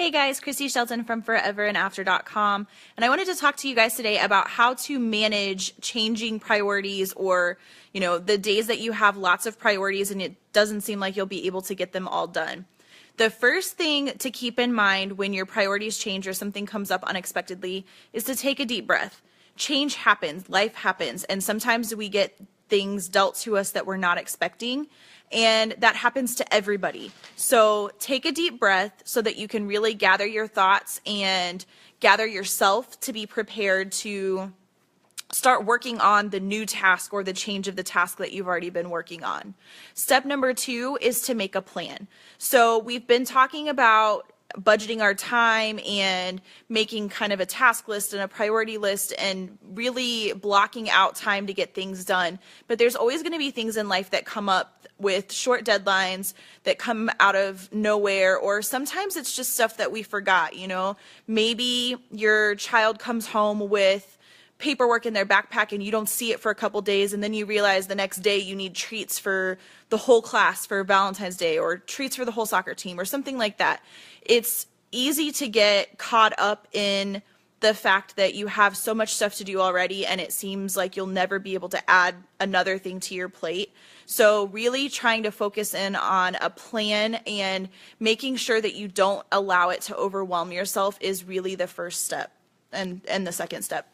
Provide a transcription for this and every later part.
Hey guys, Christy Shelton from foreverandafter.com, and I wanted to talk to you guys today about how to manage changing priorities, or the days that you have lots of priorities and it doesn't seem like you'll be able to get them all done. The first thing to keep in mind when your priorities change or something comes up unexpectedly is to take a deep breath. Change happens, life happens, and sometimes we get things dealt to us that we're not expecting, and that happens to everybody. So take a deep breath so that you can really gather your thoughts and gather yourself to be prepared to start working on the new task or the change of the task that you've already been working on. Step number 2 is to make a plan. So we've been talking about budgeting our time and making kind of a task list and a priority list and really blocking out time to get things done. But there's always going to be things in life that come up with short deadlines that come out of nowhere, or sometimes it's just stuff that we forgot. Maybe your child comes home with paperwork in their backpack and you don't see it for a couple days, and then you realize the next day you need treats for the whole class for Valentine's Day, or treats for the whole soccer team, or something like that. It's easy to get caught up in the fact that you have so much stuff to do already and it seems like you'll never be able to add another thing to your plate. So really trying to focus in on a plan and making sure that you don't allow it to overwhelm yourself is really the first step and the second step.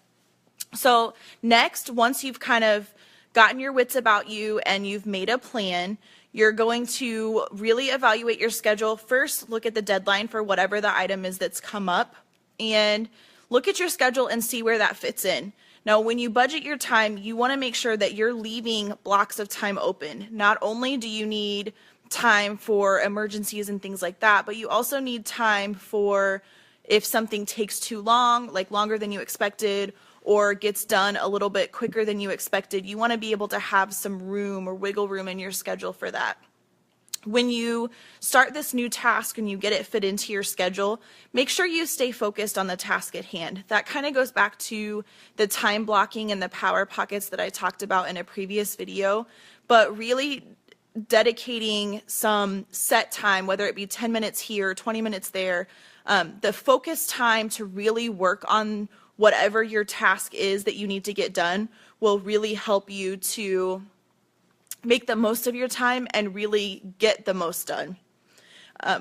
So next, once you've kind of gotten your wits about you and you've made a plan, you're going to really evaluate your schedule. First, look at the deadline for whatever the item is that's come up, and look at your schedule and see where that fits in. Now, when you budget your time, you want to make sure that you're leaving blocks of time open. Not only do you need time for emergencies and things like that, but you also need time for if something takes too long, like longer than you expected, or gets done a little bit quicker than you expected. You want to be able to have some room or wiggle room in your schedule for that. When you start this new task and you get it fit into your schedule, make sure you stay focused on the task at hand. That kind of goes back to the time blocking and the power pockets that I talked about in a previous video, but really dedicating some set time, whether it be 10 minutes here, 20 minutes there, the focus time to really work on whatever your task is that you need to get done will really help you to make the most of your time and really get the most done.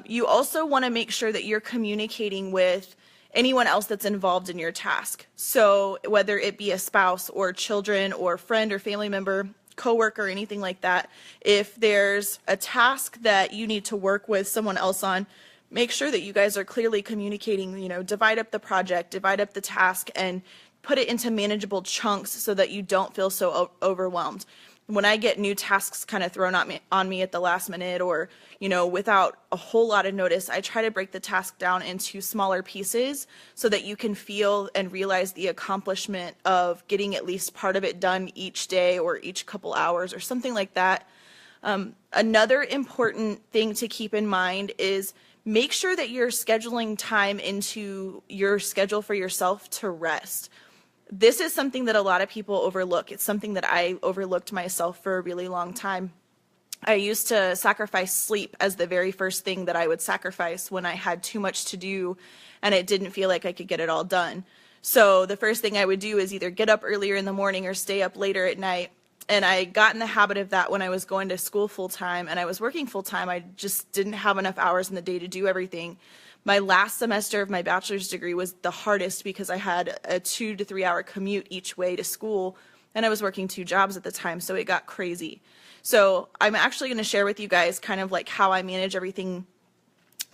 You also want to make sure that you're communicating with anyone else that's involved in your task. So whether it be a spouse or children or friend or family member, coworker, anything like that, if there's a task that you need to work with someone else on, make sure that you guys are clearly communicating, divide up the project, divide up the task, and put it into manageable chunks so that you don't feel so overwhelmed. When I get new tasks kind of thrown on me at the last minute, or, without a whole lot of notice, I try to break the task down into smaller pieces so that you can feel and realize the accomplishment of getting at least part of it done each day or each couple hours or something like that. Another important thing to keep in mind is make sure that you're scheduling time into your schedule for yourself to rest. This is something that a lot of people overlook. It's something that I overlooked myself for a really long time. I used to sacrifice sleep as the very first thing that I would sacrifice when I had too much to do and it didn't feel like I could get it all done. So the first thing I would do is either get up earlier in the morning or stay up later at night. And I got in the habit of that when I was going to school full time and I was working full time. I just didn't have enough hours in the day to do everything. My last semester of my bachelor's degree was the hardest because I had a 2 to 3 hour commute each way to school, and I was working 2 jobs at the time, so it got crazy. So I'm actually going to share with you guys kind of like how I manage everything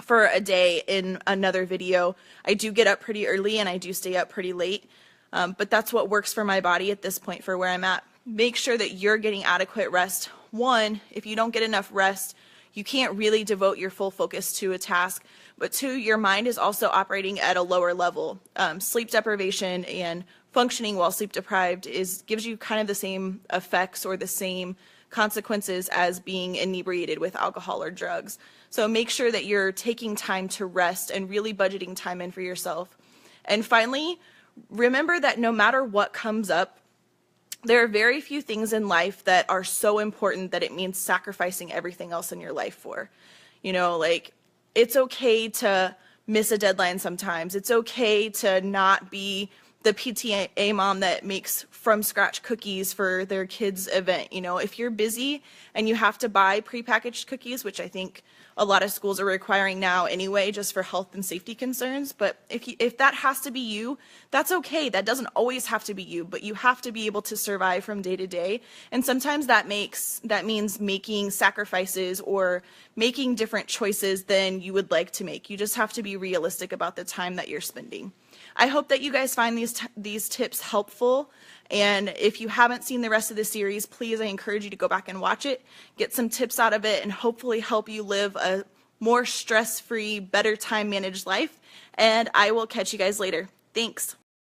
for a day in another video. I do get up pretty early and I do stay up pretty late, but that's what works for my body at this point for where I'm at. Make sure that you're getting adequate rest. One, if you don't get enough rest, you can't really devote your full focus to a task. But 2, your mind is also operating at a lower level. Sleep deprivation and functioning while sleep deprived gives you kind of the same effects or the same consequences as being inebriated with alcohol or drugs. So make sure that you're taking time to rest and really budgeting time in for yourself. And finally, remember that no matter what comes up, there are very few things in life that are so important that it means sacrificing everything else in your life for. It's okay to miss a deadline sometimes. It's okay to not be the PTA mom that makes from scratch cookies for their kids' event. You know, if you're busy and you have to buy prepackaged cookies, which I think a lot of schools are requiring now anyway, just for health and safety concerns. But if that has to be you, that's okay. That doesn't always have to be you, but you have to be able to survive from day to day. And sometimes that means making sacrifices or making different choices than you would like to make. You just have to be realistic about the time that you're spending. I hope that you guys find these tips helpful. And if you haven't seen the rest of the series, please, I encourage you to go back and watch it, get some tips out of it, and hopefully help you live a more stress-free, better time-managed life. And I will catch you guys later. Thanks.